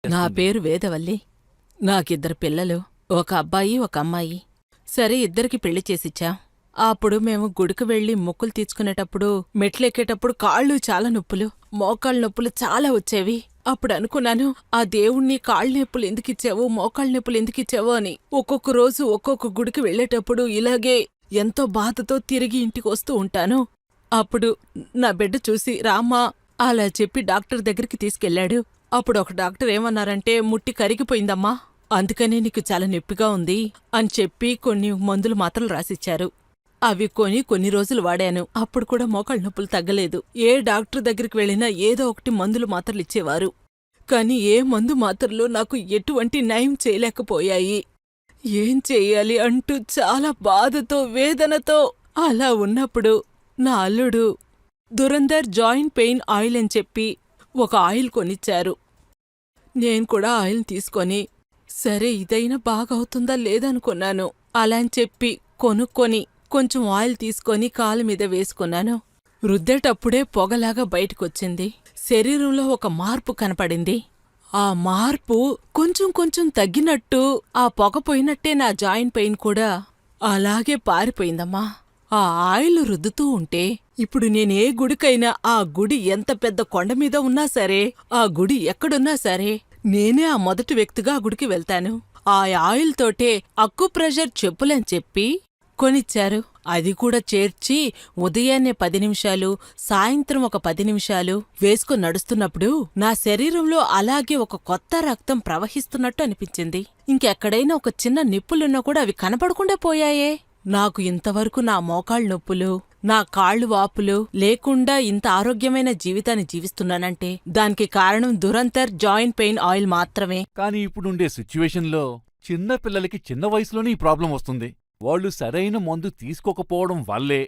నా చేస్తుంది. పేరు వేదవల్లి. నాకిద్దరు పిల్లలు, ఒక అబ్బాయి, ఒక అమ్మాయి. సరే ఇద్దరికి పెళ్లి చేసిచ్చాం. అప్పుడు మేము గుడికి వెళ్లి మొక్కులు తీర్చుకునేటప్పుడు మెట్లెక్కేటప్పుడు కాళ్ళు చాలా నొప్పులు, మోకాళ్ళ నొప్పులు చాలా వచ్చేవి. అప్పుడు అనుకున్నాను, ఆ దేవుణ్ణి కాళ్ళ నొప్పులు ఎందుకిచ్చావు, మోకాళ్ళ నొప్పులు ఎందుకిచ్చావు అని. ఒక్కొక్క రోజు ఒక్కొక్క గుడికి వెళ్లేటప్పుడు ఇలాగే ఎంతో బాధతో తిరిగి ఇంటికి వస్తూ ఉంటాను. అప్పుడు నా బిడ్డ చూసి రామ్మా అలా చెప్పి డాక్టర్ దగ్గరికి తీసుకెళ్ళాడు. అప్పుడు ఒక డాక్టర్ ఏమన్నారంటే, ముట్టి కరిగిపోయిందమ్మా, అందుకనే నీకు చాలా నొప్పిగా ఉంది అని చెప్పి కొన్ని మందులు మాత్రలు రాసిచ్చారు. అవి కొన్ని రోజులు వాడాను. అప్పుడు కూడా మోకాళ్ళ నొప్పులు తగ్గలేదు. ఏ డాక్టర్ దగ్గరికి వెళ్ళినా ఏదో ఒకటి మందులు మాత్రలు ఇచ్చేవారు. కాని ఏ మందు మాత్రలు నాకు ఎటువంటి నయం చేయలేకపోయాయి. ఏం చెయ్యాలి అంటూ చాలా బాధతో వేదనతో అలా ఉన్నప్పుడు నా అల్లుడు దురందర్ జాయింట్ పెయిన్ ఆయిల్ అని చెప్పి ఒక ఆయిల్ కొనిచ్చారు. నేను కూడా ఆయిల్ తీసుకొని సరే ఇదైనా బాగవుతుందా లేదనుకున్నాను. అలా అని చెప్పి కొనుక్కొని కొంచెం ఆయిల్ తీసుకొని కాలు మీద వేసుకున్నాను. రుద్దేటప్పుడే పొగలాగా బయటకొచ్చింది. శరీరంలో ఒక మార్పు కనపడింది. ఆ మార్పు కొంచెం కొంచెం తగ్గినట్టు, ఆ పొగ పోయినట్టే నా జాయింట్ పెయిన్ కూడా అలాగే పారిపోయిందమ్మా. ఆ ఆయిల్ రుద్దుతూ ఉంటే ఇప్పుడు నేనే గుడికైనా, ఆ గుడి ఎంత పెద్ద కొండ మీద ఉన్నా సరే, ఆ గుడి ఎక్కడున్నా సరే, నేనే ఆ మొదటి వ్యక్తిగా ఆ గుడికి వెళ్తాను. ఆ ఆయిల్ తోటే అక్యుప్రెషర్ చెప్పులని చెప్పి కొనిచ్చారు. అది కూడా చేర్చి ఉదయాన్నే 10 నిమిషాలు, సాయంత్రం ఒక 10 నిమిషాలు వేసుకుని నడుస్తున్నప్పుడు నా శరీరంలో అలాగే ఒక కొత్త రక్తం ప్రవహిస్తున్నట్టు అనిపించింది. ఇంకెక్కడైనా ఒక చిన్న నిప్పులున్నా కూడా అవి కనపడకుండా పోయాయే. నాకు ఇంతవరకు నా మోకాళ్ళ నొప్పులు, నా కాళ్ళు వాపులు లేకుండా ఇంత ఆరోగ్యమైన జీవితాన్ని జీవిస్తున్నానంటే దానికి కారణం దురంతర్ జాయింట్ పెయిన్ ఆయిల్ మాత్రమే. కానీ ఇప్పుడుండే సిచ్యువేషన్లో చిన్న పిల్లలకి చిన్న వయసులోనే ఈ ప్రాబ్లం వస్తుంది. వాళ్ళు సరైన మందు తీసుకోకపోవడం వల్లే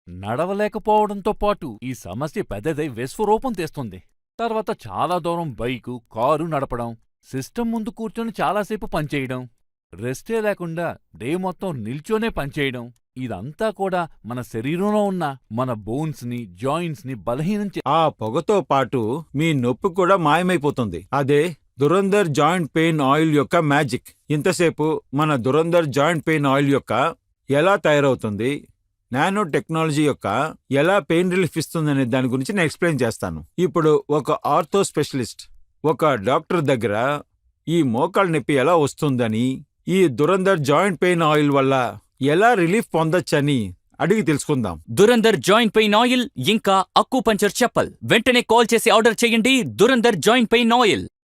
నడవలేకపోవడంతో పాటు ఈ సమస్య పెద్దదై విశ్వరూపం తెస్తుంది. తర్వాత చాలా దూరం బైకు, కారు నడపడం, సిస్టమ్ ముందు కూర్చొని చాలాసేపు పనిచేయడం, రెస్టే లేకుండా డే మొత్తం నిల్చోనే పనిచేయడం, ఇదంతా కూడా మన శరీరంలో ఉన్న మన బోన్స్ని, జాయింట్స్ని బలహీనం ఆ పొగతో పాటు మీ నొప్పి కూడా మాయమైపోతుంది. అదే దురందర్ జాయింట్ పెయిన్ ఆయిల్ యొక్క మ్యాజిక్. ఇంతసేపు మన దురందర్ జాయింట్ పెయిన్ ఆయిల్ యొక్క ఎలా తయారవుతుంది, నానో టెక్నాలజీ యొక్క ఎలా పెయిన్ రిలీఫ్ ఇస్తుందనే దాని గురించి నేను ఎక్స్ప్లెయిన్ చేస్తాను. ఇప్పుడు ఒక ఆర్థో స్పెషలిస్ట్, ఒక డాక్టర్ దగ్గర ఈ మోకాళ్ళ నొప్పి ఎలా వస్తుందని, ఈ దురందర్ జాయింట్ పెయిన్ ఆయిల్ వల్ల ఎలా రిలీఫ్ పొందొచ్చని అడిగి తెలుసుకుందాం. దురందర్ జాయింట్ పెయిన్ ఆయిల్ ఇంకా అక్యుపంక్చర్ చెప్పల్ వెంటనే కాల్ చేసి ఆర్డర్ చేయండి. Dhurandhar joint pain oil.